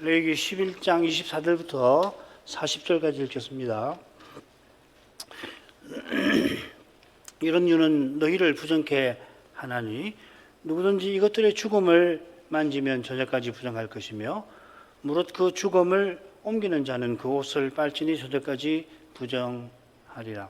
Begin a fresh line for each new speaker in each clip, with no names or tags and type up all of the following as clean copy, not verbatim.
레위기 11장 24절부터 40절까지 읽겠습니다. 이런 유는 너희를 부정케 하나니 누구든지 이것들의 죽음을 만지면 저녁까지 부정할 것이며 무릇 그 죽음을 옮기는 자는 그 옷을 빨지니 저녁까지 부정하리라.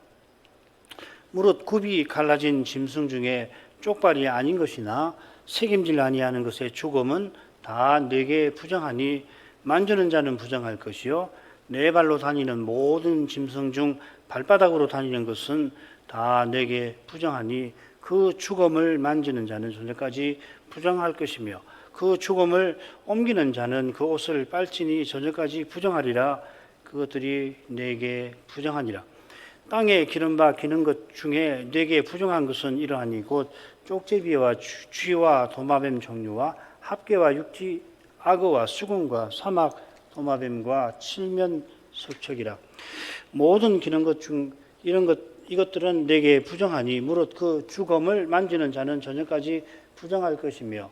무릇 굽이 갈라진 짐승 중에 쪽발이 아닌 것이나 책임질 아니하는 것의 죽음은 다 내게 부정하니 만지는 자는 부정할 것이요 네 발로 다니는 모든 짐승 중 발바닥으로 다니는 것은 다 내게 부정하니 그 죽음을 만지는 자는 저녁까지 부정할 것이며 그 죽음을 옮기는 자는 그 옷을 빨지니 저녁까지 부정하리라. 그것들이 내게 부정하니라. 땅에 기름바 기는 것 중에 내게 부정한 것은 이러하니 곧 쪽제비와 쥐와 도마뱀 종류와 합개와 육지 악어와 수금과 사막 도마뱀과 칠면 석척이라. 모든 기는 것 중 이것들은 내게 부정하니 무릇 그 죽음을 만지는 자는 저녁까지 부정할 것이며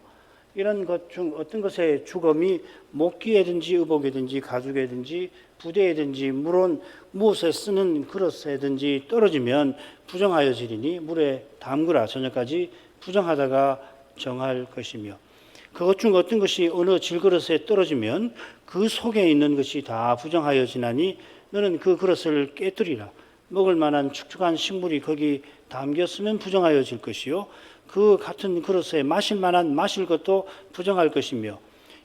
이런 것 중 어떤 것의 죽음이 목기에든지 의복에든지 가죽에든지 부대에든지 물론 무엇에 쓰는 그릇에든지 떨어지면 부정하여지리니 물에 담그라. 저녁까지 부정하다가 정할 것이며 그것 중 어떤 것이 어느 질그릇에 떨어지면 그 속에 있는 것이 다 부정하여지나니 너는 그 그릇을 깨뜨리라. 먹을 만한 축축한 식물이 거기 담겼으면 부정하여질 것이요 그 같은 그릇에 마실 만한 마실 것도 부정할 것이며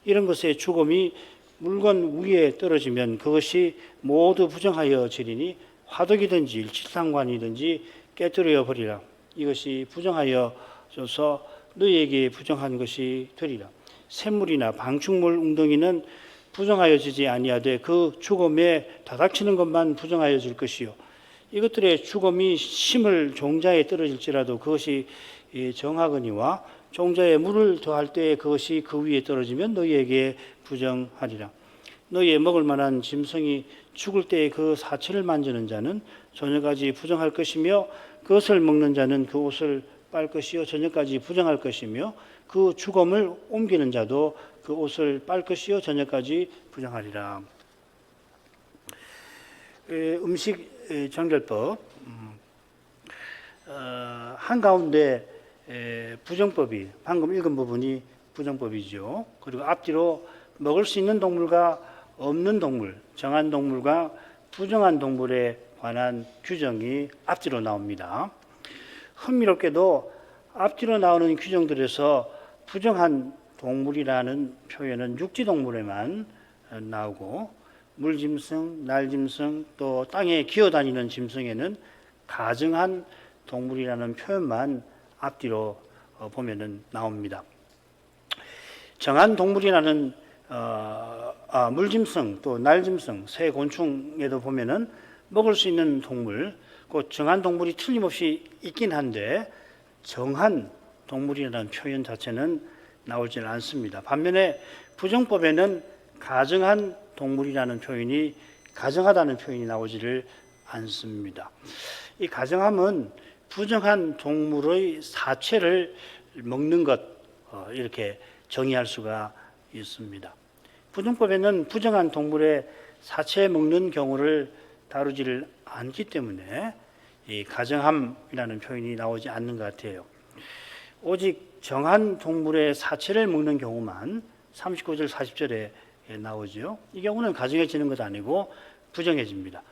이런 것의 죽음이 물건 위에 떨어지면 그것이 모두 부정하여지리니 화덕이든지 일치상관이든지 깨뜨려 버리라. 이것이 부정하여져서 너희에게 부정한 것이 되리라. 샘물이나 방충물 웅덩이는 부정하여지지 아니하되 그 죽음에 다닥치는 것만 부정하여질 것이요 이것들의 죽음이 심을 종자에 떨어질지라도 그것이 정하거니와 종자에 물을 더할 때에 그것이 그 위에 떨어지면 너희에게 부정하리라. 너희의 먹을 만한 짐승이 죽을 때에 그 사체를 만지는 자는 저녁까지 부정할 것이며 그것을 먹는 자는 그 옷을 빨 것이요 저녁까지 부정할 것이며 그 죽음을 옮기는 자도 그 옷을 빨 것이요 저녁까지 부정하리라. 음식 정결법 한가운데 부정법이 방금 읽은 부분이 부정법이죠. 그리고 앞뒤로 먹을 수 있는 동물과 없는 동물, 정한 동물과 부정한 동물에 관한 규정이 앞뒤로 나옵니다. 흥미롭게도 앞뒤로 나오는 규정들에서 부정한 동물이라는 표현은 육지동물에만 나오고 물짐승, 날짐승 또 땅에 기어다니는 짐승에는 가증한 동물이라는 표현만 앞뒤로 보면은 나옵니다. 정한 동물이라는 물짐승 또 날짐승, 새, 곤충에도 보면은 먹을 수 있는 동물, 그 정한 동물이 틀림없이 있긴 한데 정한 동물이라는 표현 자체는 나오지는 않습니다. 반면에 부정법에는 가정한 동물이라는 표현이 가정하다는 표현이 나오지를 않습니다. 이 가정함은 부정한 동물의 사체를 먹는 것 이렇게 정의할 수가 있습니다. 부정법에는 부정한 동물의 사체 먹는 경우를 다루지를 않기 때문에 이 가정함이라는 표현이 나오지 않는 것 같아요. 오직 정한 동물의 사체를 먹는 경우만 39절 40절에 나오죠. 이 경우는 가정해지는 것 아니고 부정해집니다.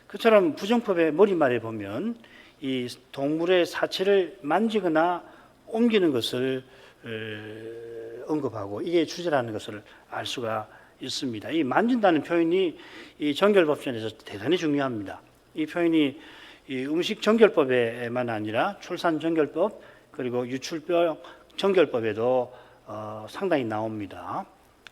그처럼 부정법의 머리말에 보면 이 동물의 사체를 만지거나 옮기는 것을 언급하고 이게 주제라는 것을 알 수가 있습니다. 이 만진다는 표현이 이 정결법전에서 대단히 중요합니다. 이 표현이 이 음식 정결법에만 아니라 출산 정결법 그리고 유출병 정결법에도 상당히 나옵니다.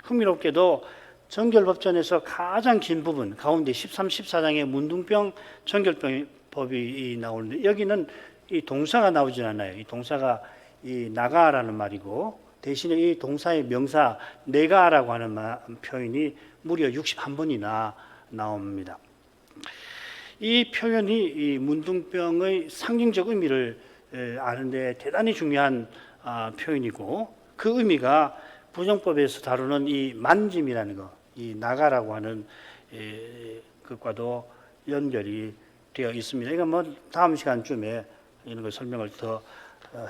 흥미롭게도 정결법전에서 가장 긴 부분 가운데 13, 14장의 문둥병 정결법이 나오는데 여기는 이 동사가 나오지 않아요. 이 동사가 이 나가라는 말이고 대신에 이 동사의 명사 내가라고 하는 표현이 무려 61번이나 나옵니다. 이 표현이 이 문둥병의 상징적 의미를 아는데 대단히 중요한 표현이고 그 의미가 부정법에서 다루는 이 만짐이라는 거, 이 나가라고 하는 것과도 연결이 되어 있습니다. 이건 뭐 다음 시간쯤에 이런 걸 설명을 더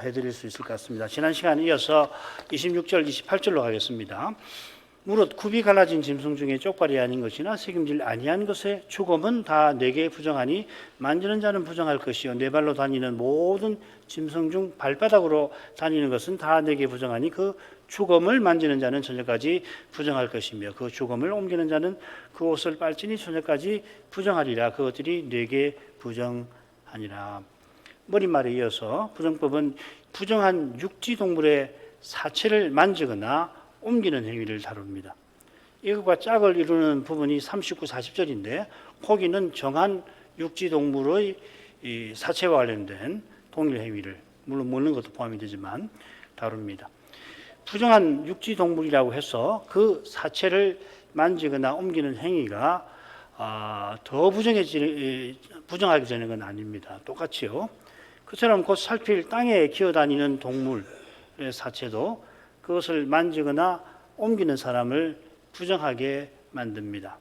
해드릴 수 있을 것 같습니다. 지난 시간에 이어서 26절, 28절로 가겠습니다. 무릇 굽이 갈라진 짐승 중에 쪽발이 아닌 것이나 새김질 아니한 것의 죽음은 다 내게 부정하니 만지는 자는 부정할 것이요 네 발로 다니는 모든 짐승 중 발바닥으로 다니는 것은 다 내게 부정하니 그 죽음을 만지는 자는 저녁까지 부정할 것이며 그 죽음을 옮기는 자는 그 옷을 빨지니 저녁까지 부정하리라. 그것들이 내게 부정하니라. 머릿말에 이어서 부정법은 부정한 육지 동물의 사체를 만지거나 옮기는 행위를 다룹니다. 이것과 짝을 이루는 부분이 39, 40절인데 거기는 정한 육지 동물의 사체와 관련된 동일 행위를 물론 먹는 것도 포함이 되지만 다룹니다. 부정한 육지 동물이라고 해서 그 사체를 만지거나 옮기는 행위가 더 부정하게 되는 건 아닙니다. 똑같이요. 그처럼 곧 살필 땅에 기어다니는 동물의 사체도 그것을 만지거나 옮기는 사람을 부정하게 만듭니다.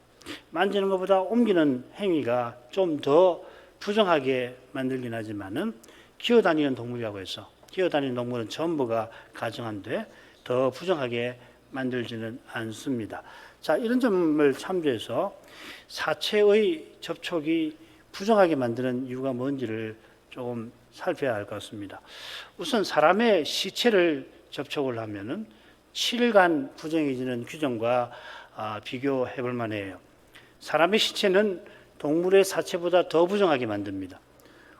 만지는 것보다 옮기는 행위가 좀 더 부정하게 만들긴 하지만은 기어다니는 동물이라고 해서 기어다니는 동물은 전부가 가정한데 더 부정하게 만들지는 않습니다. 자, 이런 점을 참조해서 사체의 접촉이 부정하게 만드는 이유가 뭔지를 조금 살펴야 할 것 같습니다. 우선 사람의 시체를 접촉을 하면은 7일간 부정해지는 규정과 비교해 볼 만해요. 사람의 시체는 동물의 사체보다 더 부정하게 만듭니다.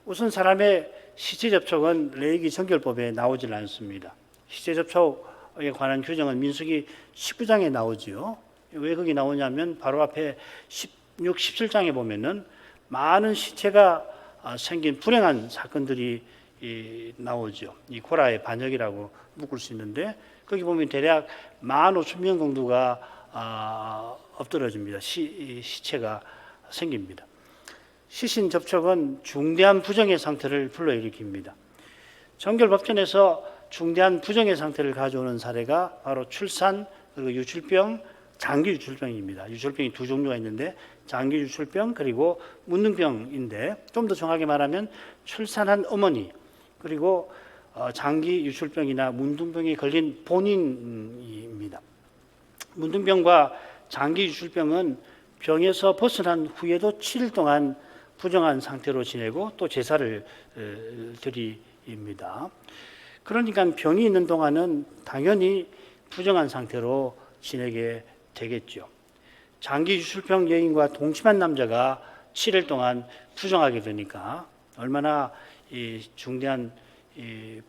우선 사람의 시체 접촉은 레위기 정결법에 나오질 않습니다. 시체 접촉에 관한 규정은 민수기 19장에 나오지요. 왜 거기 나오냐면 바로 앞에 16, 17장에 보면은 많은 시체가 생긴 불행한 사건들이 나오죠. 이 고라의 반역이라고 묶을 수 있는데 거기 보면 대략 15,000명 정도가 엎드러집니다. 시체가 생깁니다. 시신 접촉은 중대한 부정의 상태를 불러일으킵니다. 정결법전에서 중대한 부정의 상태를 가져오는 사례가 바로 출산 그리고 유출병, 장기 유출병입니다. 유출병이 두 종류가 있는데 장기 유출병 그리고 문둥병인데 좀 더 정확하게 말하면 출산한 어머니 그리고 장기 유출병이나 문둥병에 걸린 본인입니다. 문둥병과 장기 유출병은 병에서 벗어난 후에도 7일 동안 부정한 상태로 지내고 또 제사를 드립니다. 그러니까 병이 있는 동안은 당연히 부정한 상태로 지내게 되겠죠. 장기 유출병 여인과 동침한 남자가 7일 동안 부정하게 되니까 얼마나 중대한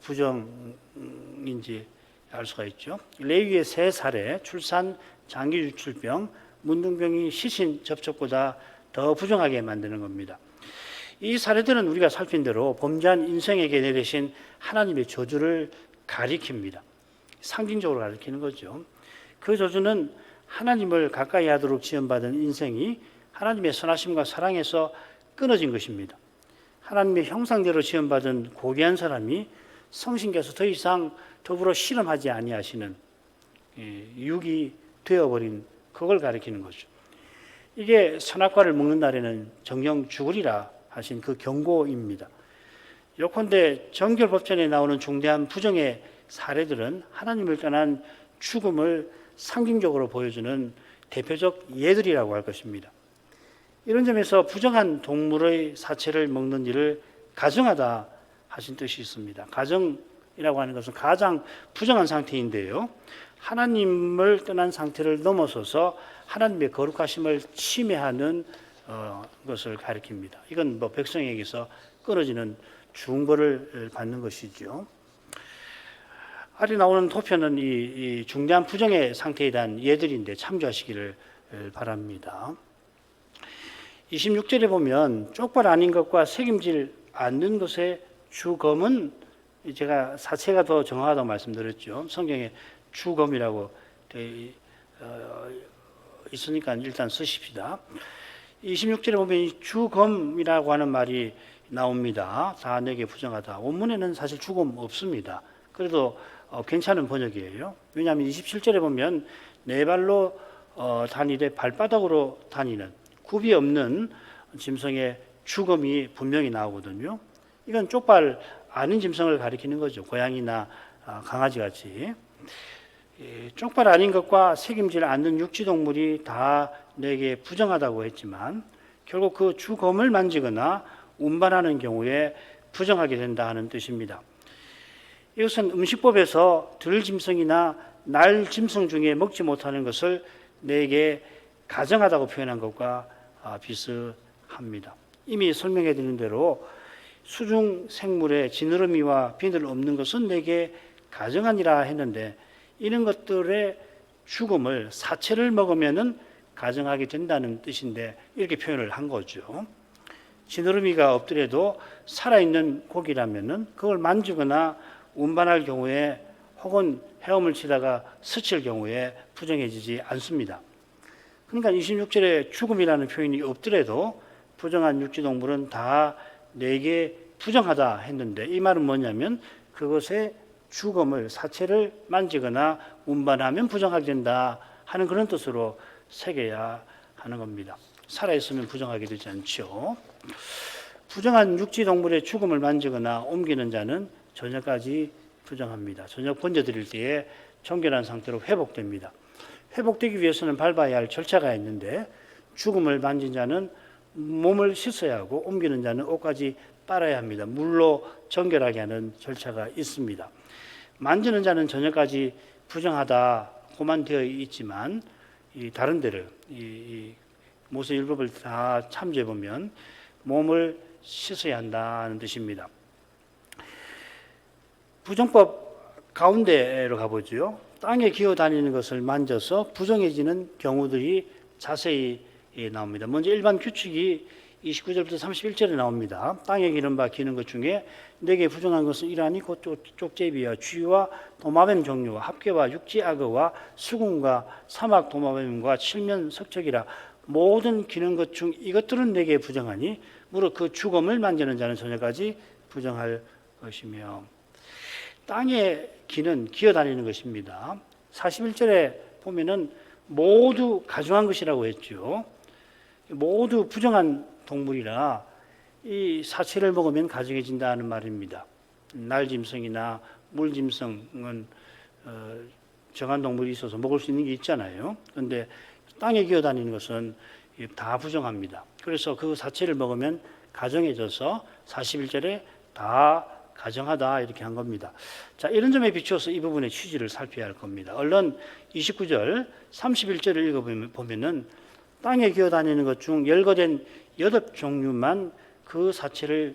부정인지 알 수가 있죠. 레위기의 세 사례, 출산, 장기 유출병, 문둥병이 시신 접촉보다 더 부정하게 만드는 겁니다. 이 사례들은 우리가 살핀 대로 범죄한 인생에게 내리신 하나님의 저주를 가리킵니다. 상징적으로 가리키는 거죠. 그 저주는 하나님을 가까이 하도록 지원받은 인생이 하나님의 선하심과 사랑에서 끊어진 것입니다. 하나님의 형상대로 지원받은 고귀한 사람이 성신께서 더 이상 더불어 실험하지 아니하시는 육이 되어버린 그걸 가리키는 거죠. 이게 선악과를 먹는 날에는 정령 죽으리라 하신 그 경고입니다. 요컨대 정결법전에 나오는 중대한 부정의 사례들은 하나님을 떠난 죽음을 상징적으로 보여주는 대표적 예들이라고 할 것입니다. 이런 점에서 부정한 동물의 사체를 먹는 일을 가정하다 하신 뜻이 있습니다. 가정이라고 하는 것은 가장 부정한 상태인데요. 하나님을 떠난 상태를 넘어서서 하나님의 거룩하심을 침해하는 것을 가리킵니다. 이건 뭐 백성에게서 끊어지는 중벌을 받는 것이죠. 아래 나오는 도표는 이 중대한 부정의 상태에 대한 예들인데 참조하시기를 바랍니다. 26절에 보면 쪽발 아닌 것과 새김질 않는 것의 주검은 제가 사체가 더 정확하다고 말씀드렸죠. 성경에 주검이라고 되어 있으니까 일단 쓰십시다. 26절에 보면 이 주검이라고 하는 말이 나옵니다. 다 내게 부정하다. 원문에는 사실 주검 없습니다. 그래도 괜찮은 번역이에요. 왜냐하면 27절에 보면 네 발로 다니되 발바닥으로 다니는 굽이 없는 짐승의 죽음이 분명히 나오거든요. 이건 쪽발 아닌 짐승을 가리키는 거죠. 고양이나 강아지 같이. 쪽발 아닌 것과 책임질 않는 육지동물이 다 내게 부정하다고 했지만 결국 그 주검을 만지거나 운반하는 경우에 부정하게 된다 하는 뜻입니다. 이것은 음식법에서 들짐승이나 날짐승 중에 먹지 못하는 것을 내게 가정하다고 표현한 것과 비슷합니다. 이미 설명해 드린 대로 수중 생물의 지느러미와 비늘 없는 것은 내게 가정하니라 했는데 이런 것들의 죽음을 사체를 먹으면은 가정하게 된다는 뜻인데 이렇게 표현을 한 거죠. 지느러미가 없더라도 살아있는 고기라면은 그걸 만지거나 운반할 경우에 혹은 헤엄을 치다가 스칠 경우에 부정해지지 않습니다. 그러니까 26절에 죽음이라는 표현이 없더라도 부정한 육지동물은 다 내게 부정하다 했는데 이 말은 뭐냐면 그것의 죽음을 사체를 만지거나 운반하면 부정하게 된다 하는 그런 뜻으로 새겨야 하는 겁니다. 살아있으면 부정하게 되지 않죠. 부정한 육지동물의 죽음을 만지거나 옮기는 자는 저녁까지 부정합니다. 저녁 번제드릴 때에 정결한 상태로 회복됩니다. 회복되기 위해서는 밟아야 할 절차가 있는데 죽음을 만진 자는 몸을 씻어야 하고 옮기는 자는 옷까지 빨아야 합니다. 물로 정결하게 하는 절차가 있습니다. 만지는 자는 저녁까지 부정하다고만 되어 있지만 이 다른 데를 이 모세율법을 다 참조해 보면 몸을 씻어야 한다는 뜻입니다. 부정법 가운데로 가보죠. 땅에 기어다니는 것을 만져서 부정해지는 경우들이 자세히 나옵니다. 먼저 일반 규칙이 29절부터 31절에 나옵니다. 땅에 기는 바 기는 것 중에 내게 부정한 것은 이러하니 곧 쪽제비와 쥐와 도마뱀 종류와 합계와 육지악어와 수군과 사막 도마뱀과 칠면 석척이라 모든 기는 것 중 이것들은 내게 부정하니 무릇 그 죽음을 만지는 자는 저녁까지 부정할 것이며 땅에 기는 기어다니는 것입니다. 41절에 보면은 모두 가증한 것이라고 했죠. 모두 부정한 동물이라 이 사체를 먹으면 가증해진다는 말입니다. 날짐승이나 물짐승은 정한 동물이 있어서 먹을 수 있는 게 있잖아요. 그런데 땅에 기어다니는 것은 다 부정합니다. 그래서 그 사체를 먹으면 가증해져서 41절에 다 가정하다 이렇게 한 겁니다. 자, 이런 점에 비추어서 이 부분의 취지를 살펴야 할 겁니다. 얼른 29절, 31절을 읽어보면은 땅에 기어다니는 것 중 열거된 8종류만 그 사체를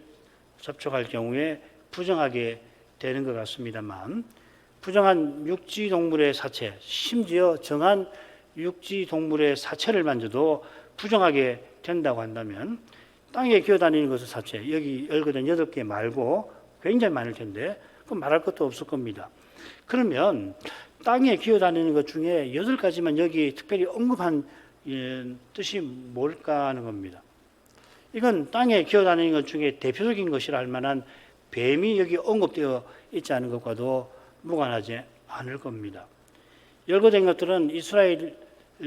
접촉할 경우에 부정하게 되는 것 같습니다만 부정한 육지동물의 사체, 심지어 정한 육지동물의 사체를 만져도 부정하게 된다고 한다면 땅에 기어다니는 것의 사체, 여기 열거된 8개 말고 굉장히 많을 텐데 그럼 말할 것도 없을 겁니다. 그러면 땅에 기어다니는 것 중에 8가지만 여기 특별히 언급한 뜻이 뭘까 하는 겁니다. 이건 땅에 기어다니는 것 중에 대표적인 것이라 할 만한 뱀이 여기 언급되어 있지 않은 것과도 무관하지 않을 겁니다. 열거된 것들은 이스라엘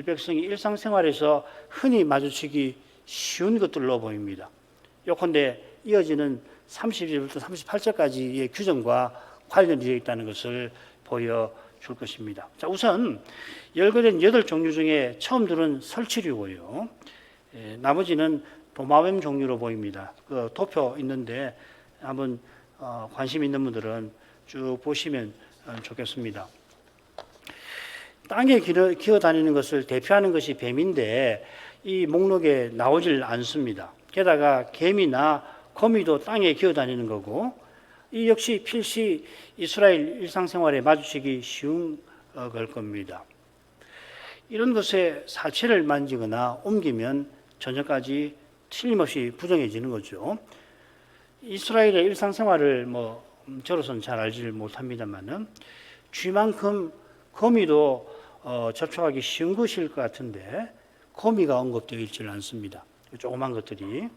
백성이 일상생활에서 흔히 마주치기 쉬운 것들로 보입니다. 요컨대 이어지는 30절부터 38절까지의 규정과 관련이 되어 있다는 것을 보여줄 것입니다. 자, 우선 열거된 8종류 중에 처음 들은 설치류고요. 나머지는 도마뱀 종류로 보입니다. 그 도표 있는데 한번 관심 있는 분들은 쭉 보시면 좋겠습니다. 땅에 기어다니는 것을 대표하는 것이 뱀인데 이 목록에 나오질 않습니다. 게다가 개미나 거미도 땅에 기어다니는 거고 이 역시 필시 이스라엘 일상생활에 마주치기 쉬운 걸 겁니다. 이런 것에 사체를 만지거나 옮기면 저녁까지 틀림없이 부정해지는 거죠. 이스라엘의 일상생활을 저로서는 잘 알지를 못합니다만은 쥐만큼 거미도 접촉하기 쉬운 것일 것 같은데 거미가 언급되어 있지는 않습니다. 조그만 것들이.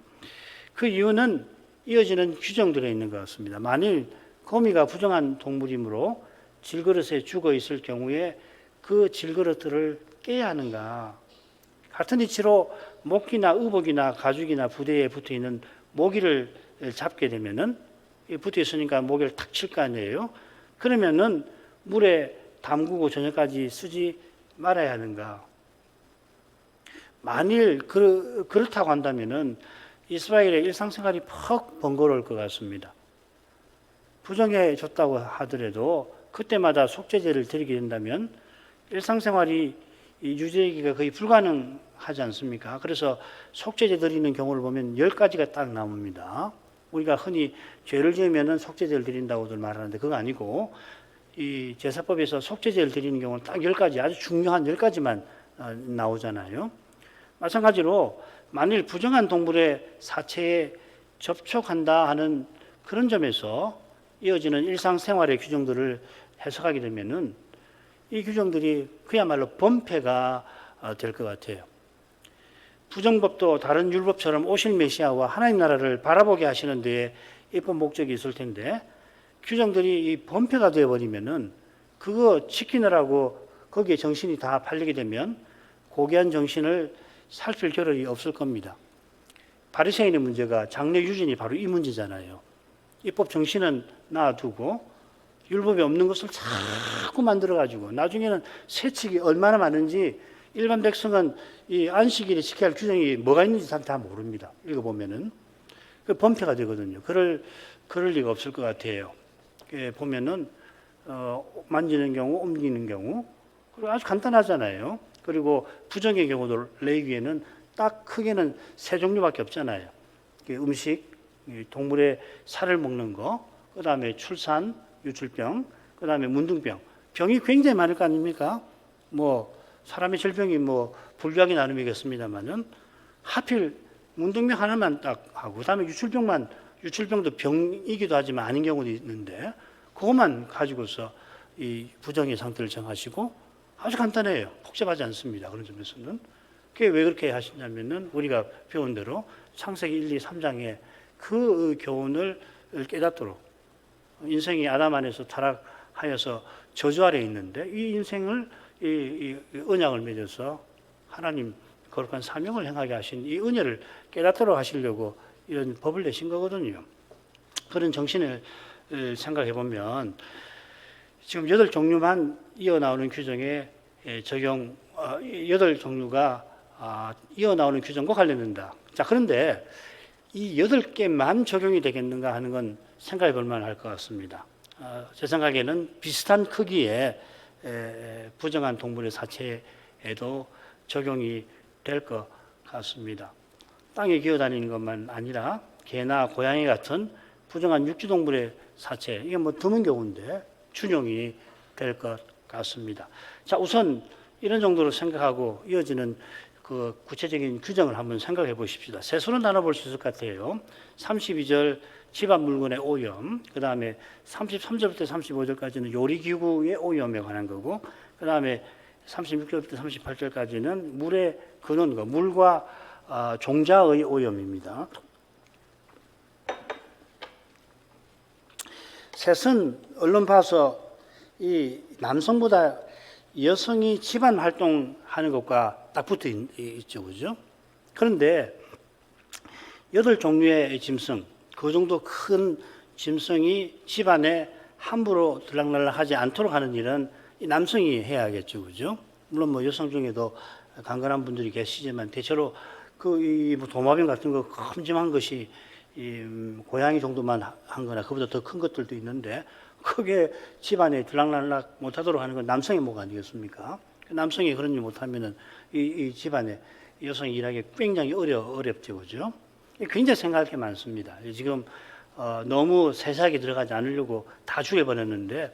그 이유는 이어지는 규정들에 있는 것 같습니다. 만일 거미가 부정한 동물이므로 질그릇에 죽어 있을 경우에 그 질그릇들을 깨야 하는가? 같은 이치로 목기나 의복이나 가죽이나 부대에 붙어 있는 모기를 잡게 되면은 붙어 있으니까 모기를 탁 칠 거 아니에요. 그러면은 물에 담그고 저녁까지 쓰지 말아야 하는가? 만일 그렇다고 한다면은 이스라엘의 일상생활이 퍽 번거로울 것 같습니다. 부정해 줬다고 하더라도 그때마다 속죄제를 드리게 된다면 일상생활이 유지하기가 거의 불가능하지 않습니까? 그래서 속죄제 드리는 경우를 보면 10가지가 딱 나옵니다. 우리가 흔히 죄를 지으면 속죄제를 드린다고들 말하는데 그거 아니고 이 제사법에서 속죄제를 드리는 경우는 딱 10가지, 아주 중요한 10가지만 나오잖아요. 마찬가지로 만일 부정한 동물의 사체에 접촉한다 하는 그런 점에서 이어지는 일상생활의 규정들을 해석하게 되면은 이 규정들이 그야말로 범죄가 될 것 같아요. 부정법도 다른 율법처럼 오실 메시아와 하나님 나라를 바라보게 하시는 데에 입법 목적이 있을 텐데 규정들이 이 범죄가 되어버리면은 그거 지키느라고 거기에 정신이 다 팔리게 되면 고귀한 정신을 살필 겨를이 없을 겁니다. 바리새인의 문제가 장래 유진이 바로 이 문제잖아요. 입법 정신은 놔두고 율법에 없는 것을 자꾸 만들어가지고 나중에는 세칙이 얼마나 많은지 일반 백성은 이 안식일에 지켜야 할 규정이 뭐가 있는지 다 모릅니다. 읽어보면은 그 범죄가 되거든요. 그럴 리가 없을 것 같아요. 보면은 만지는 경우, 옮기는 경우, 그리고 아주 간단하잖아요. 그리고 부정의 경우도 레위기에는 딱 크게는 세 종류밖에 없잖아요. 음식, 동물의 살을 먹는 거, 그 다음에 출산, 유출병, 그 다음에 문둥병. 병이 굉장히 많을 거 아닙니까? 뭐 사람의 질병이 뭐 분류하기 나름이겠습니다만은 하필 문둥병 하나만 딱 하고, 그 다음에 유출병도 병이기도 하지만 아닌 경우도 있는데 그것만 가지고서 이 부정의 상태를 정하시고 아주 간단해요. 복잡하지 않습니다. 그런 점에서는. 그게 왜 그렇게 하시냐면은 우리가 배운 대로 창세기 1, 2, 3장에 그 교훈을 깨닫도록 인생이 아담 안에서 타락하여서 저주 아래에 있는데 이 인생을 이 언약을 맺어서 하나님 거룩한 사명을 행하게 하신 이 은혜를 깨닫도록 하시려고 이런 법을 내신 거거든요. 그런 정신을 생각해 보면 지금 8종류만 이어나오는 규정에 적용, 8종류가 이어나오는 규정과 관련된다. 자, 그런데 이 8개만 적용이 되겠는가 하는 건 생각해 볼 만할 것 같습니다. 제 생각에는 비슷한 크기의 부정한 동물의 사체에도 적용이 될 것 같습니다. 땅에 기어다니는 것만 아니라 개나 고양이 같은 부정한 육지동물의 사체, 이게 뭐 드문 경우인데 준용이 될 것 같습니다. 자, 우선 이런 정도로 생각하고 이어지는 그 구체적인 규정을 한번 생각해 보십시다. 세 수는 나눠볼 수 있을 것 같아요. 32절 집안 물건의 오염, 그 다음에 33절부터 35절까지는 요리기구의 오염에 관한 거고, 그 다음에 36절부터 38절까지는 물에 그는 거, 물과 종자의 오염입니다. 셋은 언론 봐서 이 남성보다 여성이 집안 활동하는 것과 딱 붙어 있죠, 그죠? 그런데 8종류의 짐승, 그 정도 큰 짐승이 집안에 함부로 들락날락하지 않도록 하는 일은 이 남성이 해야겠죠, 그죠? 물론 뭐 여성 중에도 강건한 분들이 계시지만 대체로 뭐 도마뱀 같은 거 큼직한 것이 고양이 정도만 한 거나 그보다 더 큰 것들도 있는데 크게 집안에 들락날락 못하도록 하는 건 남성의 목 아니겠습니까? 남성이 그런 일 못하면은 이 집안에 여성이 일하기 굉장히 어렵죠, 그죠? 굉장히 생각할 게 많습니다. 지금 너무 세세하게 들어가지 않으려고 다 줄여버렸는데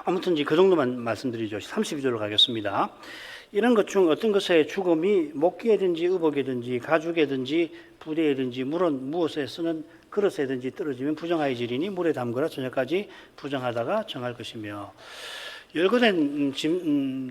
아무튼 그 정도만 말씀드리죠. 32절로 가겠습니다. 이런 것 중 어떤 것의 죽음이 목기에든지 의복이든지 가죽에든지 부대에든지 물은 무엇에 쓰는 그릇에든지 떨어지면 부정하여지리니 물에 담그라 저녁까지 부정하다가 정할 것이며, 열거된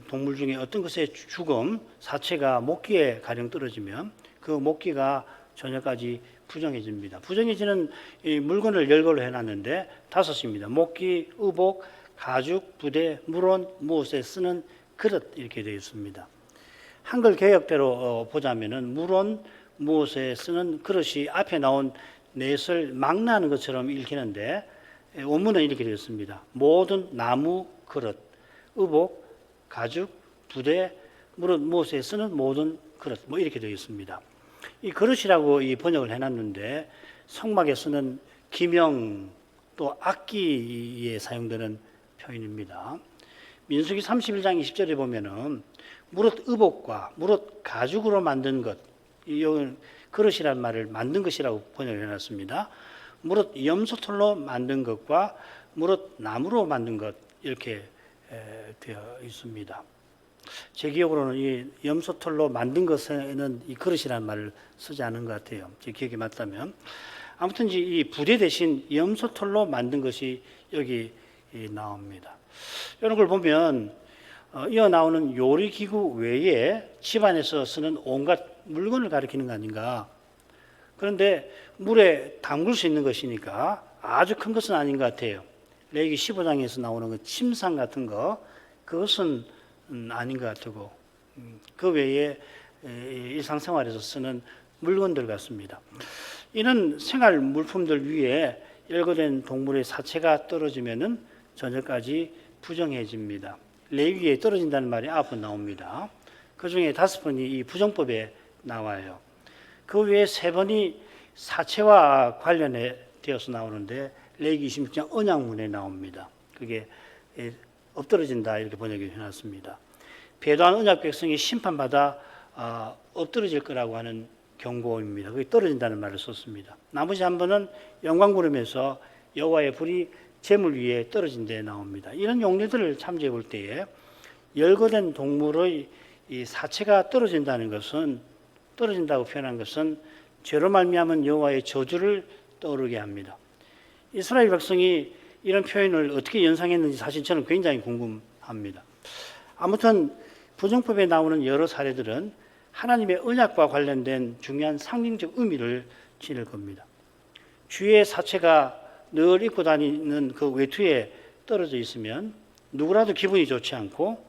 동물 중에 어떤 것의 죽음 사체가 목기에 가령 떨어지면 그 목기가 저녁까지 부정해집니다. 부정해지는 이 물건을 열거로 해놨는데 5입니다. 목기, 의복, 가죽, 부대, 물은 무엇에 쓰는 그릇 이렇게 되어 있습니다. 한글 개역대로 보자면은 물론 무엇에 쓰는 그릇이 앞에 나온 넷을 망라하는 것처럼 읽히는데 원문은 이렇게 되어 있습니다. 모든 나무 그릇, 의복, 가죽, 부대, 무엇에 쓰는 모든 그릇 뭐 이렇게 되어 있습니다. 이 그릇이라고 이 번역을 해놨는데 성막에 쓰는 기명 또 악기에 사용되는 표현입니다. 민수기 31장 20절에 보면은 무릇 의복과 무릇 가죽으로 만든 것, 이 그릇이라는 말을 만든 것이라고 번역을 해놨습니다. 무릇 염소털로 만든 것과 무릇 나무로 만든 것 이렇게 되어 있습니다. 제 기억으로는 이 염소털로 만든 것에는 이 그릇이라는 말을 쓰지 않은 것 같아요. 제 기억이 맞다면. 아무튼 이 부대 대신 염소털로 만든 것이 여기 나옵니다. 이런 걸 보면 이어 나오는 요리기구 외에 집안에서 쓰는 온갖 물건을 가리키는 거 아닌가. 그런데 물에 담글 수 있는 것이니까 아주 큰 것은 아닌 것 같아요. 레위기 15장에서 나오는 그 침상 같은 거, 그것은 아닌 것 같고 그 외에 일상생활에서 쓰는 물건들 같습니다. 이는 생활 물품들 위에 열거된 동물의 사체가 떨어지면은 저녁까지 부정해집니다. 레위기에 떨어진다는 말이 9번 나옵니다. 그 중에 5번이 이 부정법에 나와요. 그 외에 3번이 사체와 관련해 되어서 나오는데 레위기 26장 언약문에 나옵니다. 그게 엎드러진다 이렇게 번역이 해놨습니다. 배도한 언약 백성이 심판받아 엎드러질 거라고 하는 경고입니다. 그게 떨어진다는 말을 썼습니다. 나머지 한 번은 영광 구름에서 여호와의 불이 재물 위에 떨어진 데 나옵니다. 이런 용례들을 참조해 볼 때에 열거된 동물의 이 사체가 떨어진다는 것은 떨어진다고 표현한 것은 죄로 말미암은 여호와의 저주를 떠오르게 합니다. 이스라엘 백성이 이런 표현을 어떻게 연상했는지 사실 저는 굉장히 궁금합니다. 아무튼 부정법에 나오는 여러 사례들은 하나님의 언약과 관련된 중요한 상징적 의미를 지닐 겁니다. 주의 사체가 늘 입고 다니는 그 외투에 떨어져 있으면 누구라도 기분이 좋지 않고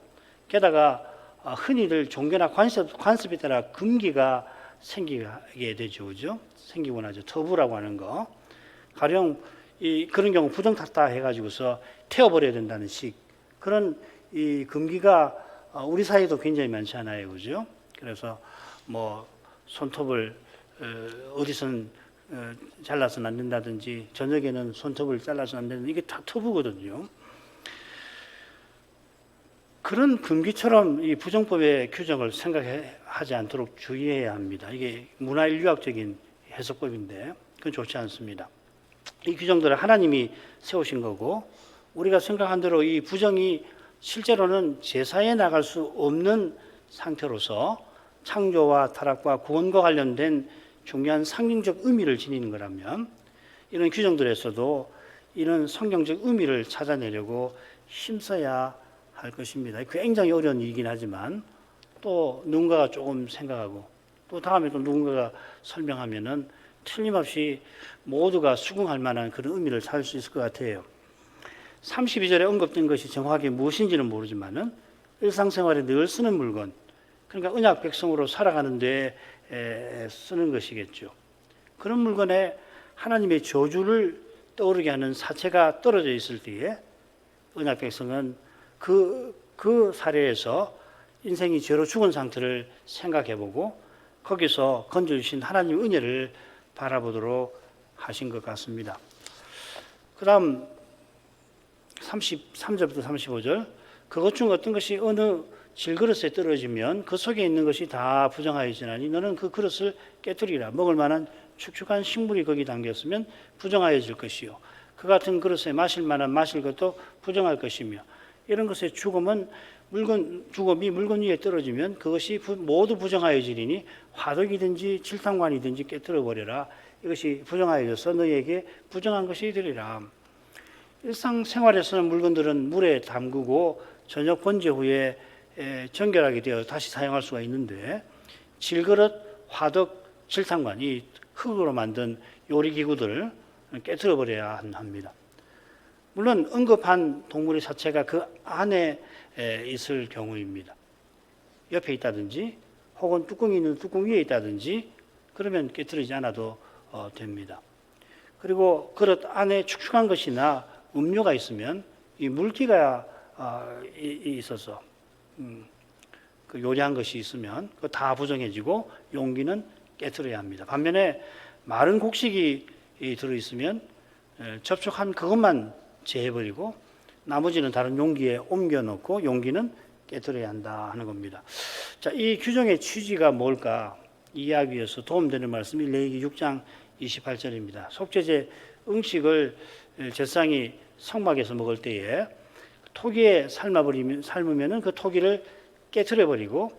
게다가 흔히들 종교나 관습에 따라 금기가 생기게 되죠. 그죠? 생기고 나죠. 터부라고 하는 거. 가령 그런 경우 부정탔다 해가지고서 태워버려야 된다는 식. 그런 이 금기가 우리 사이에도 굉장히 많지 않아요. 그죠? 그래서 뭐 손톱을 어디선 잘라서는 안 된다든지 저녁에는 손톱을 잘라서는 안 된다든지 이게 다 터부거든요. 그런 금기처럼 이 부정법의 규정을 생각하지 않도록 주의해야 합니다. 이게 문화인류학적인 해석법인데 그건 좋지 않습니다. 이 규정들을 하나님이 세우신 거고 우리가 생각한 대로 이 부정이 실제로는 제사에 나갈 수 없는 상태로서 창조와 타락과 구원과 관련된 중요한 상징적 의미를 지니는 거라면 이런 규정들에서도 이런 성경적 의미를 찾아내려고 힘써야 할 것입니다. 굉장히 어려운 일이긴 하지만 또 누군가가 조금 생각하고 또 다음에 또 누군가가 설명하면은 틀림없이 모두가 수긍할 만한 그런 의미를 찾을 수 있을 것 같아요. 32절에 언급된 것이 정확하게 무엇인지는 모르지만은 일상생활에 늘 쓰는 물건, 그러니까 언약 백성으로 살아가는 데 쓰는 것이겠죠. 그런 물건에 하나님의 저주를 떠오르게 하는 사체가 떨어져 있을 때에 언약 백성은 그 사례에서 인생이 죄로 죽은 상태를 생각해보고 거기서 건져주신 하나님의 은혜를 바라보도록 하신 것 같습니다. 그 다음 33절부터 35절 그것 중 어떤 것이 어느 질그릇에 떨어지면 그 속에 있는 것이 다 부정하여지나니 너는 그 그릇을 깨뜨리라. 먹을 만한 축축한 식물이 거기 담겼으면 부정하여질 것이요 그 같은 그릇에 마실 만한 마실 것도 부정할 것이며 이런 것의 죽음이 물건 위에 떨어지면 그것이 모두 부정하여지리니 화덕이든지 질탕관이든지 깨뜨려 버려라. 이것이 부정하여져서 너희에게 부정한 것이 되리라. 일상생활에서는 물건들은 물에 담그고 저녁 번제 후에 정결하게 되어 다시 사용할 수가 있는데 질그릇, 화덕, 질탕관, 이 흙으로 만든 요리기구들을 깨뜨려 버려야 합니다. 물론 언급한 동물의 사체가 그 안에 있을 경우입니다. 옆에 있다든지 혹은 뚜껑이 있는 뚜껑 위에 있다든지 그러면 깨트리지 않아도 됩니다. 그리고 그릇 안에 축축한 것이나 음료가 있으면 이 물기가 있어서 그 요리한 것이 있으면 그거 다 부정해지고 용기는 깨트려야 합니다. 반면에 마른 곡식이 들어있으면 접촉한 그것만 제해버리고 나머지는 다른 용기에 옮겨놓고 용기는 깨트려야 한다 하는 겁니다. 자, 이 규정의 취지가 뭘까 이해하기 위해서 도움되는 말씀이 레위기 6장 28절입니다. 속죄제 음식을 제사장이 성막에서 먹을 때에 토기에 삶으면 그 토기를 깨트려 버리고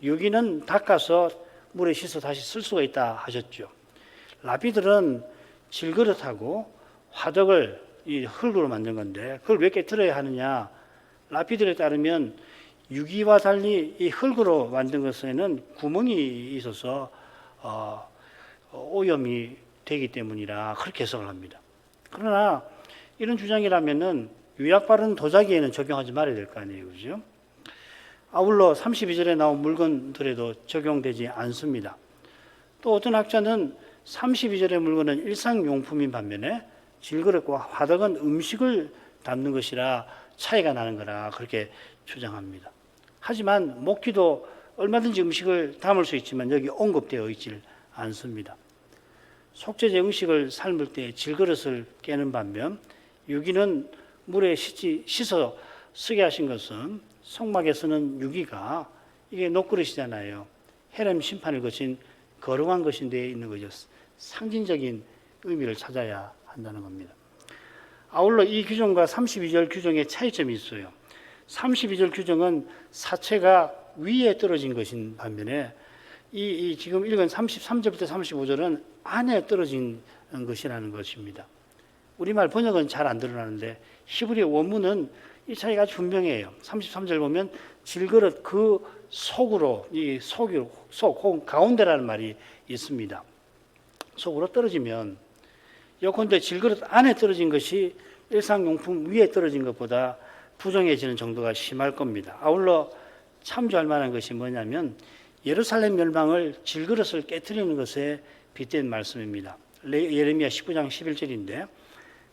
유기는 닦아서 물에 씻어 다시 쓸 수가 있다 하셨죠. 라비들은 질그릇하고 화덕을 이 흙으로 만든 건데 그걸 왜 깨트려야 하느냐? 라비들에 따르면 유기와 달리 이 흙으로 만든 것에는 구멍이 있어서 오염이 되기 때문이라 그렇게 해석을 합니다. 그러나 이런 주장이라면은 유약 바른 도자기에는 적용하지 말아야 될 거 아니에요, 그죠? 아울러 32절에 나온 물건들에도 적용되지 않습니다. 또 어떤 학자는 32절의 물건은 일상용품인 반면에 질그릇과 화덕은 음식을 담는 것이라 차이가 나는 거라 그렇게 주장합니다. 하지만 목기도 얼마든지 음식을 담을 수 있지만 여기 언급되어 있질 않습니다. 속죄제 음식을 삶을 때 질그릇을 깨는 반면 유기는 물에 씻어 쓰게 하신 것은 성막에 쓰는 유기가 이게 녹그릇이잖아요. 헤렘 심판을 거친 거룩한 것인데 있는 거죠. 상징적인 의미를 찾아야 한다는 겁니다. 아울러 이 규정과 32절 규정의 차이점이 있어요. 32절 규정은 사체가 위에 떨어진 것인 반면에 이 지금 읽은 33절부터 35절은 안에 떨어진 것이라는 것입니다. 우리말 번역은 잘 안 드러나는데 히브리 원문은 이 차이가 아주 분명해요. 33절 보면 질그릇 그 속으로 속 혹은 가운데라는 말이 있습니다. 속으로 떨어지면 예컨대 질그릇 안에 떨어진 것이 일상용품 위에 떨어진 것보다 부정해지는 정도가 심할 겁니다. 아울러 참조할 만한 것이 뭐냐면 예루살렘 멸망을 질그릇을 깨트리는 것에 빗댄 말씀입니다. 예레미야 19장 11절인데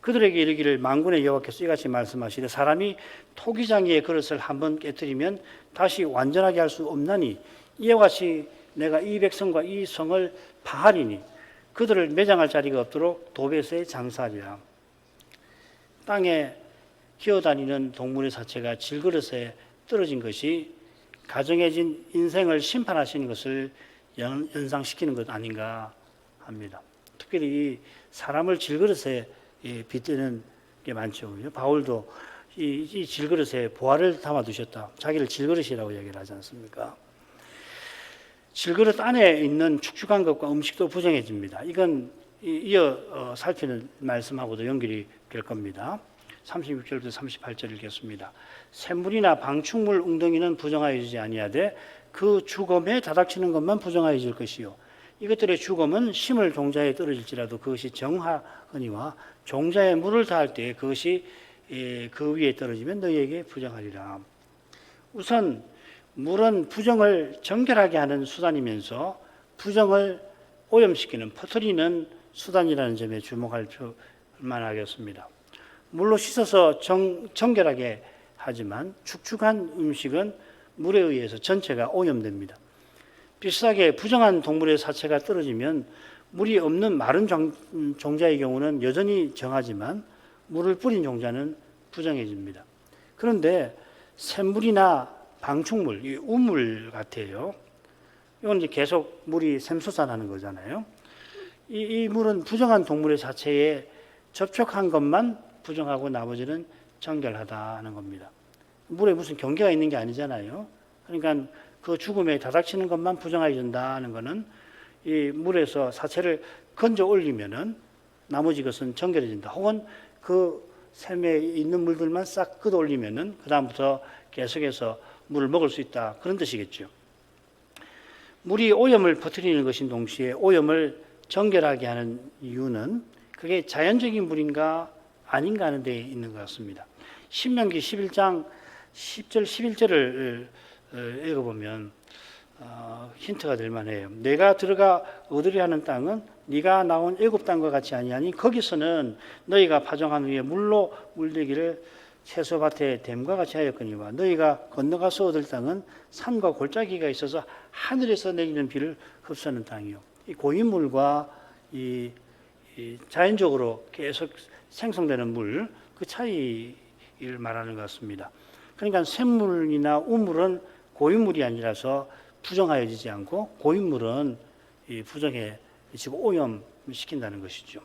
그들에게 이르기를 만군의 여호와께서 이같이 말씀하시되 사람이 토기장이의 그릇을 한번 깨트리면 다시 완전하게 할 수 없나니 이와 같이 내가 이 백성과 이 성을 파하리니 그들을 매장할 자리가 없도록 도벳에 장사하리라. 땅에 기어다니는 동물의 사체가 질그릇에 떨어진 것이 가정해진 인생을 심판하시는 것을 연상시키는 것 아닌가 합니다. 특별히 사람을 질그릇에 빗대는 게 많죠. 바울도 이 질그릇에 보화를 담아두셨다. 자기를 질그릇이라고 얘기를 하지 않습니까? 질그릇 안에 있는 축축한 것과 음식도 부정해집니다. 이건 이어 살피는 말씀하고도 연결이 될 겁니다. 36절부터 38절 읽겠습니다. 샘물이나 방충물 웅덩이는 부정하여지지 아니하되 그 주검에 다닥치는 것만 부정하여질 것이요 이것들의 주검은 심을 종자에 떨어질지라도 그것이 정하거니와 종자에 물을 다할 때 그것이 그 위에 떨어지면 너희에게 부정하리라. 우선 물은 부정을 정결하게 하는 수단이면서 부정을 오염시키는 퍼뜨리는 수단이라는 점에 주목할 필요만 하겠습니다. 물로 씻어서 정결하게 하지만 축축한 음식은 물에 의해서 전체가 오염됩니다. 비슷하게 부정한 동물의 사체가 떨어지면 물이 없는 마른 종자의 경우는 여전히 정하지만 물을 뿌린 종자는 부정해집니다. 그런데 샘물이나 방충물, 이 우물 같아요. 이건 이제 계속 물이 샘솟아나는 거잖아요. 이 물은 부정한 동물의 자체에 접촉한 것만 부정하고 나머지는 정결하다 하는 겁니다. 물에 무슨 경계가 있는 게 아니잖아요. 그러니까 그 죽음에 다닥치는 것만 부정해진다 하는 것은 이 물에서 사체를 건져 올리면은 나머지 것은 정결해진다. 혹은 그 샘에 있는 물들만 싹 걷어 올리면은 그 다음부터 계속해서 물을 먹을 수 있다. 그런 뜻이겠죠. 물이 오염을 퍼뜨리는 것인 동시에 오염을 정결하게 하는 이유는 그게 자연적인 물인가 아닌가 하는 데 있는 것 같습니다. 신명기 11장 10절 11절을 읽어보면 힌트가 될 만해요. 내가 들어가 얻으려 하는 땅은 네가 나온 애굽 땅과 같이 아니하니 거기서는 너희가 파종한 후에 물로 물들기를 채소밭에 댐과 같이 하였거니와 너희가 건너가서 얻을 땅은 산과 골짜기가 있어서 하늘에서 내리는 비를 흡수하는 땅이요. 이 고인물과 이 자연적으로 계속 생성되는 물, 그 차이를 말하는 것 같습니다. 그러니까 샘물이나 우물은 고인물이 아니라서 부정하여지지 않고 고인물은 부정해지고 오염시킨다는 것이죠.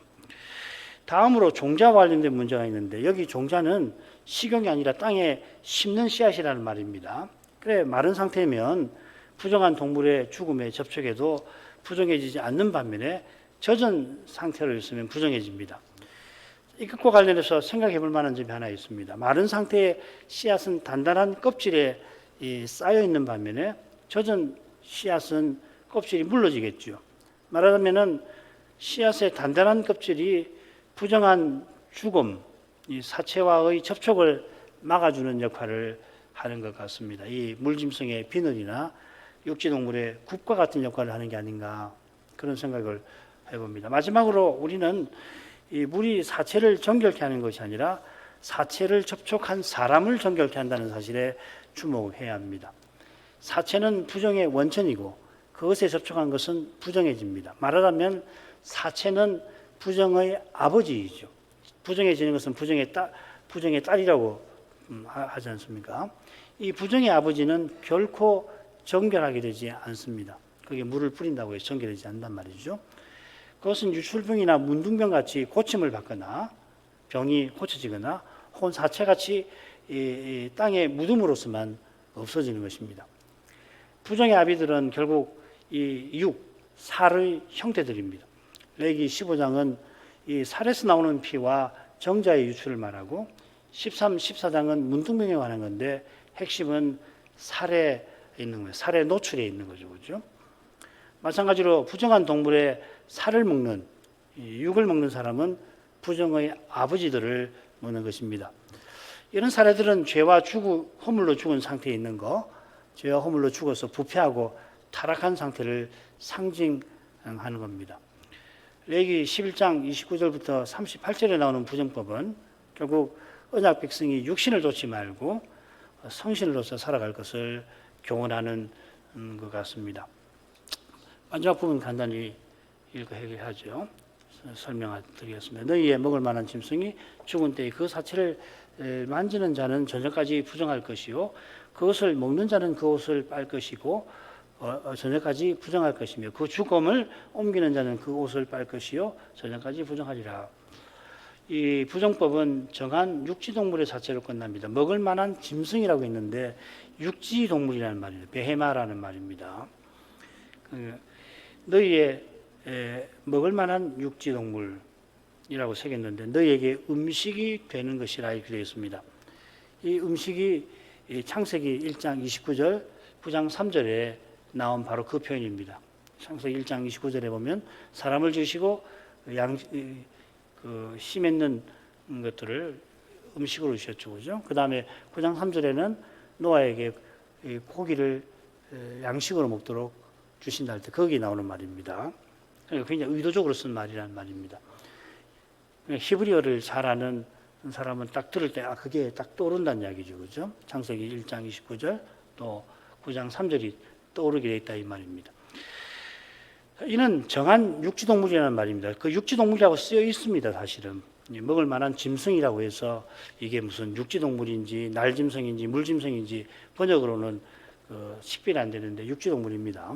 다음으로 종자와 관련된 문제가 있는데 여기 종자는 식용이 아니라 땅에 심는 씨앗이라는 말입니다. 그래 마른 상태면 부정한 동물의 죽음에 접촉해도 부정해지지 않는 반면에 젖은 상태로 있으면 부정해집니다. 이것과 관련해서 생각해 볼 만한 점이 하나 있습니다. 마른 상태의 씨앗은 단단한 껍질에 쌓여 있는 반면에 젖은 씨앗은 껍질이 물러지겠죠. 말하자면 씨앗의 단단한 껍질이 부정한 죽음, 이 사체와의 접촉을 막아주는 역할을 하는 것 같습니다. 이 물짐승의 비늘이나 육지동물의 굽과 같은 역할을 하는 게 아닌가 그런 생각을 해봅니다. 마지막으로 우리는 이 물이 사체를 정결케 하는 것이 아니라 사체를 접촉한 사람을 정결케 한다는 사실에 주목해야 합니다. 사체는 부정의 원천이고 그것에 접촉한 것은 부정해집니다. 말하자면 사체는 부정의 아버지이죠. 부정해지는 것은 부정의 딸이라고 하지 않습니까? 이 부정의 아버지는 결코 정결하게 되지 않습니다. 그게 물을 뿌린다고 해서 정결되지 않단 말이죠. 그것은 유출병이나 문둥병 같이 고침을 받거나 병이 고쳐지거나 혹은 사체같이 땅에 묻음으로서만 없어지는 것입니다. 부정의 아비들은 결국 이 살의 형태들입니다. 레위기 15장은 이 살에서 나오는 피와 정자의 유출을 말하고 13, 14장은 문둥병에 관한 건데 핵심은 살에 있는 거예요. 살의 노출에 있는 거죠. 그렇죠? 마찬가지로 부정한 동물의 살을 먹는 육을 먹는 사람은 부정의 아버지들을 먹는 것입니다. 이런 사례들은 죄와 허물로 죽은 상태에 있는 거, 죄와 허물로 죽어서 부패하고 타락한 상태를 상징하는 겁니다. 레위기 11장 29절부터 38절에 나오는 부정법은 결국 언약 백성이 육신을 좇지 말고 성신으로서 살아갈 것을 교훈하는 것 같습니다. 마지막 부분 간단히 읽어야죠. 설명드리겠습니다. 너희의 먹을 만한 짐승이 죽은 때에 그 사체를 만지는 자는 저녁까지 부정할 것이요 그것을 먹는 자는 그 옷을 빨 것이고 저녁까지 부정할 것이며 그 죽음을 옮기는 자는 그 옷을 빨 것이요 저녁까지 부정하리라. 이 부정법은 정한 육지동물의 사체로 끝납니다. 먹을 만한 짐승이라고 했는데 육지동물이라는 말이에요. 베헤마라는 말입니다. 너희의 먹을 만한 육지동물이라고 새겼는데 너희에게 음식이 되는 것이라 이렇게 되어 있습니다. 이 음식이 창세기 1장 29절 9장 3절에 나온 바로 그 표현입니다. 창세기 1장 29절에 보면 사람을 지으시고 씨 맺는 것들을 음식으로 주셨죠. 그죠? 그 다음에 9장 3절에는 노아에게 고기를 양식으로 먹도록 주신다 할 때 거기 나오는 말입니다. 굉장히 의도적으로 쓴 말이라는 말입니다. 히브리어를 잘 아는 사람은 딱 들을 때 그게 딱 떠오른다는 이야기죠. 그죠? 창세기 1장 29절 또 9장 3절이 떠오르게 되어 있다 이 말입니다. 이는 정한 육지동물이라는 말입니다. 그 육지동물이라고 쓰여 있습니다. 사실은 먹을 만한 짐승이라고 해서 이게 무슨 육지동물인지 날짐승인지 물짐승인지 번역으로는 식별이 안 되는데 육지동물입니다.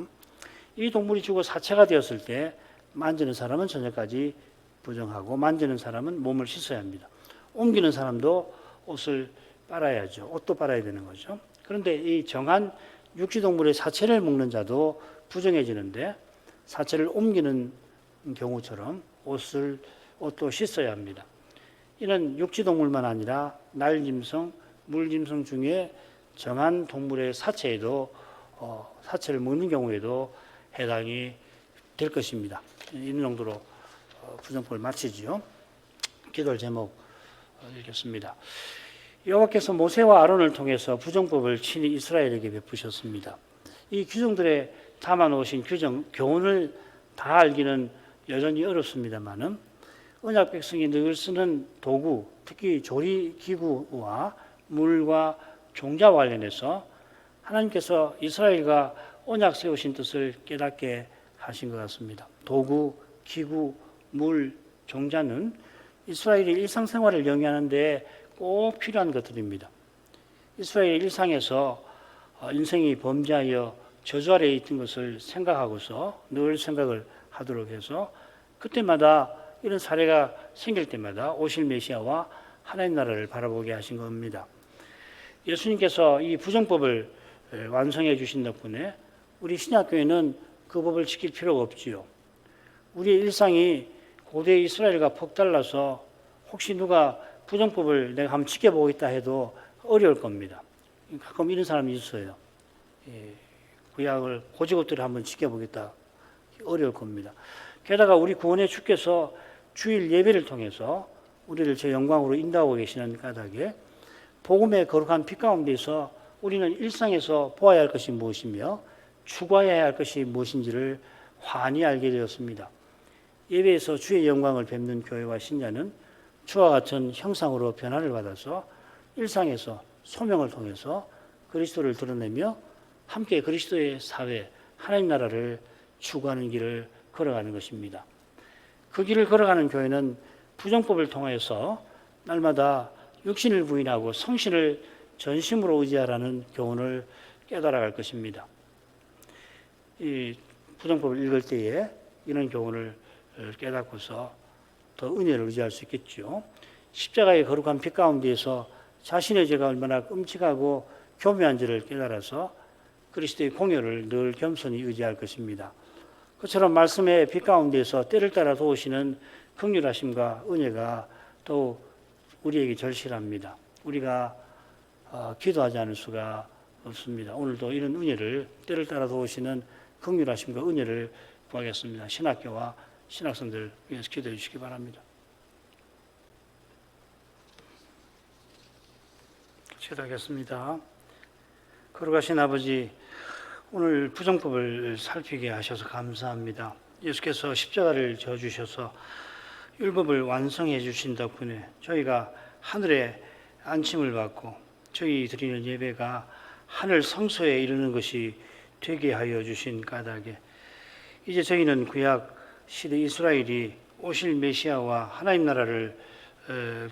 이 동물이 죽어 사체가 되었을 때 만지는 사람은 저녁까지 부정하고 만지는 사람은 몸을 씻어야 합니다. 옮기는 사람도 옷을 빨아야죠. 옷도 빨아야 되는 거죠. 그런데 이 정한 육지동물의 사체를 먹는 자도 부정해지는데 사체를 옮기는 경우처럼 옷도 씻어야 합니다. 이는 육지동물만 아니라 날짐승, 물짐승 중에 정한 동물의 사체에도 사체를 먹는 경우에도 해당이 될 것입니다. 이런 정도로 부정법을 마치지요. 기도할 제목 읽겠습니다. 여호와께서 모세와 아론을 통해서 부정법을 친히 이스라엘에게 베푸셨습니다. 이 규정들에 담아 놓으신 교훈을 다 알기는 여전히 어렵습니다만은 언약 백성이 늘 쓰는 도구, 특히 조리 기구와 물과 종자 관련해서 하나님께서 이스라엘과 언약 세우신 뜻을 깨닫게 하신 것 같습니다. 도구, 기구, 물, 종자는 이스라엘의 일상생활을 영위하는 데 꼭 필요한 것들입니다. 이스라엘 일상에서 인생이 범죄하여 저주 아래에 있던 것을 생각하고서 늘 생각을 하도록 해서 그때마다 이런 사례가 생길 때마다 오실 메시아와 하나님 나라를 바라보게 하신 겁니다. 예수님께서 이 부정법을 완성해 주신 덕분에 우리 신약교회는 그 법을 지킬 필요가 없지요. 우리의 일상이 고대 이스라엘과 폭달라서 혹시 누가 부정법을 내가 한번 지켜보겠다 해도 어려울 겁니다. 가끔 이런 사람이 있어요. 구약을 고지것들을 한번 지켜보겠다 어려울 겁니다. 게다가 우리 구원의 주께서 주일 예배를 통해서 우리를 제 영광으로 인도하고 계시는 까닭에 복음의 거룩한 빛 가운데서 우리는 일상에서 보아야 할 것이 무엇이며 추구해야 할 것이 무엇인지를 환히 알게 되었습니다. 예배에서 주의 영광을 뵙는 교회와 신자는 주와 같은 형상으로 변화를 받아서 일상에서 소명을 통해서 그리스도를 드러내며 함께 그리스도의 사회, 하나님 나라를 추구하는 길을 걸어가는 것입니다. 그 길을 걸어가는 교회는 부정법을 통해서 날마다 육신을 부인하고 성신을 전심으로 의지하라는 교훈을 깨달아갈 것입니다. 이 부정법을 읽을 때에 이런 교훈을 깨닫고서 더 은혜를 의지할 수 있겠죠. 십자가의 거룩한 빛 가운데에서 자신의 죄가 얼마나 끔찍하고 교묘한지를 깨달아서 그리스도의 공효를 늘 겸손히 의지할 것입니다. 그처럼 말씀의 빛 가운데에서 때를 따라 도우시는 긍휼하심과 은혜가 또 우리에게 절실합니다. 우리가 기도하지 않을 수가 없습니다. 오늘도 이런 은혜를 때를 따라 도우시는 긍휼하심과 은혜를 구하겠습니다. 신학교와 신학생들 위해서 기도해 주시기 바랍니다. 기도하겠습니다. 거룩하신 아버지, 오늘 부정법을 살피게 하셔서 감사합니다. 예수께서 십자가를 져주셔서 율법을 완성해 주신 덕분에 저희가 하늘에 안침을 받고 저희 드리는 예배가 하늘 성소에 이르는 것이 되게 하여 주신 까닭에 이제 저희는 구약 시대 이스라엘이 오실 메시아와 하나님 나라를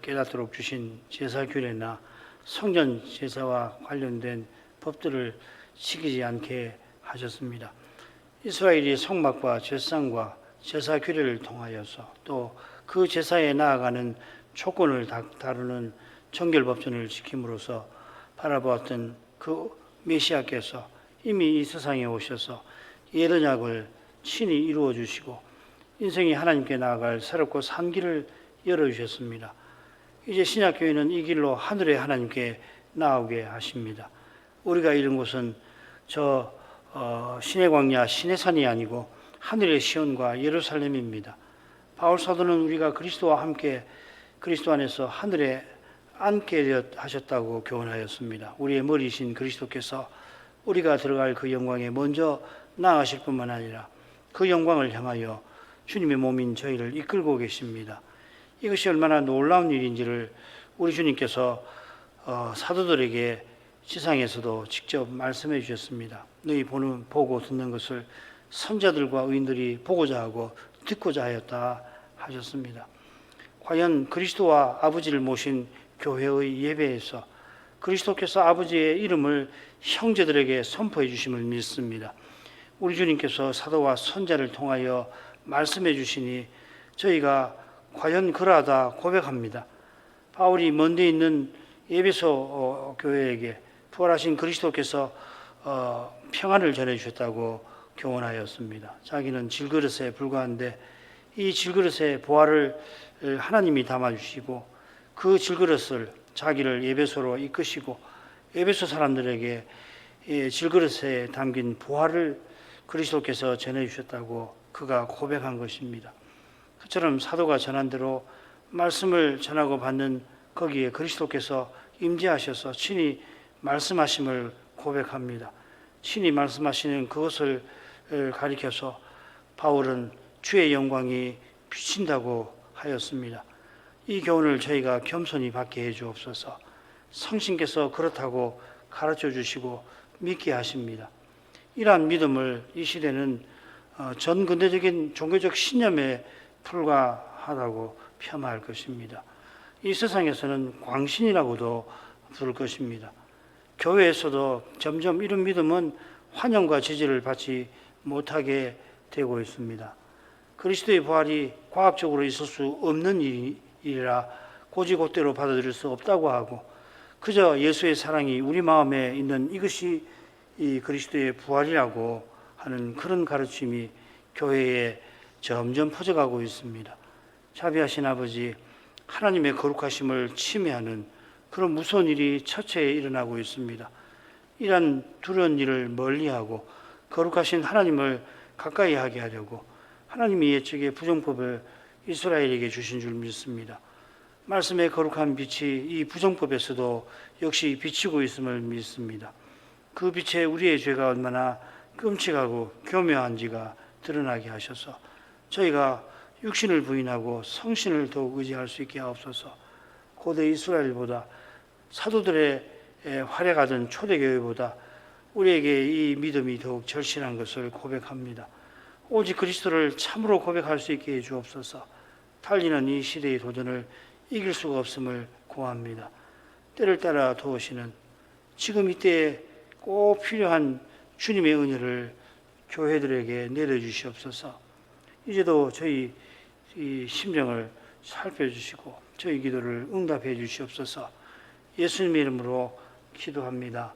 깨닫도록 주신 제사 규례나 성전 제사와 관련된 법들을 지키지 않게 하셨습니다. 이스라엘이 성막과 제상과 제사 규례를 통하여서 또 그 제사에 나아가는 조건을 다루는 정결법전을 지킴으로써 바라보았던 그 메시아께서 이미 이 세상에 오셔서 예언약을 친히 이루어 주시고 인생이 하나님께 나아갈 새롭고 산 길을 열어주셨습니다. 이제 신약교회는 이 길로 하늘의 하나님께 나오게 하십니다. 우리가 이른 곳은 신의 광야, 신의 산이 아니고 하늘의 시온과 예루살렘입니다. 바울 사도는 우리가 그리스도와 함께 그리스도 안에서 하늘에 앉게 하셨다고 교훈하였습니다. 우리의 머리이신 그리스도께서 우리가 들어갈 그 영광에 먼저 나아가실 뿐만 아니라 그 영광을 향하여 주님의 몸인 저희를 이끌고 계십니다. 이것이 얼마나 놀라운 일인지를 우리 주님께서 사도들에게 지상에서도 직접 말씀해 주셨습니다. 너희 보고 듣는 것을 선자들과 의인들이 보고자 하고 듣고자 하였다 하셨습니다. 과연 그리스도와 아버지를 모신 교회의 예배에서 그리스도께서 아버지의 이름을 형제들에게 선포해 주심을 믿습니다. 우리 주님께서 사도와 선자를 통하여 말씀해 주시니 저희가 과연 그러하다 고백합니다. 바울이 먼데 있는 에베소 교회에게 부활하신 그리스도께서 평안을 전해주셨다고 교훈하였습니다. 자기는 질그릇에 불과한데 이 질그릇에 보화를 하나님이 담아주시고 그 질그릇을 자기를 에베소로 이끄시고 에베소 사람들에게 질그릇에 담긴 보화를 그리스도께서 전해주셨다고 그가 고백한 것입니다. 그처럼 사도가 전한 대로 말씀을 전하고 받는 거기에 그리스도께서 임재하셔서 친히 말씀하심을 고백합니다. 친히 말씀하시는 그것을 가리켜서 바울은 주의 영광이 비친다고 하였습니다. 이 교훈을 저희가 겸손히 받게 해 주옵소서. 성신께서 그렇다고 가르쳐 주시고 믿게 하십니다. 이러한 믿음을 이 시대는 전근대적인 종교적 신념에 불과하다고 폄하할 것입니다. 이 세상에서는 광신이라고도 부를 것입니다. 교회에서도 점점 이런 믿음은 환영과 지지를 받지 못하게 되고 있습니다. 그리스도의 부활이 과학적으로 있을 수 없는 일이라 고지고대로 받아들일 수 없다고 하고 그저 예수의 사랑이 우리 마음에 있는 이것이 이 그리스도의 부활이라고 하는 그런 가르침이 교회에 점점 퍼져가고 있습니다. 자비하신 아버지, 하나님의 거룩하심을 침해하는 그런 무서운 일이 처체에 일어나고 있습니다. 이러한 두려운 일을 멀리하고 거룩하신 하나님을 가까이 하게 하려고 하나님이 옛적에 부정법을 이스라엘에게 주신 줄 믿습니다. 말씀의 거룩한 빛이 이 부정법에서도 역시 비치고 있음을 믿습니다. 그 빛에 우리의 죄가 얼마나 끔찍하고 교묘한지가 드러나게 하셔서 저희가 육신을 부인하고 성신을 더욱 의지할 수 있게 하옵소서. 고대 이스라엘보다 사도들의 활약하던 초대교회보다 우리에게 이 믿음이 더욱 절실한 것을 고백합니다. 오직 그리스도를 참으로 고백할 수 있게 해 주옵소서. 달리는 이 시대의 도전을 이길 수가 없음을 고합니다. 때를 따라 도우시는 지금 이때에 꼭 필요한 주님의 은혜를 교회들에게 내려주시옵소서. 이제도 저희 이 심령을 살펴주시고 저희 기도를 응답해 주시옵소서. 예수님의 이름으로 기도합니다.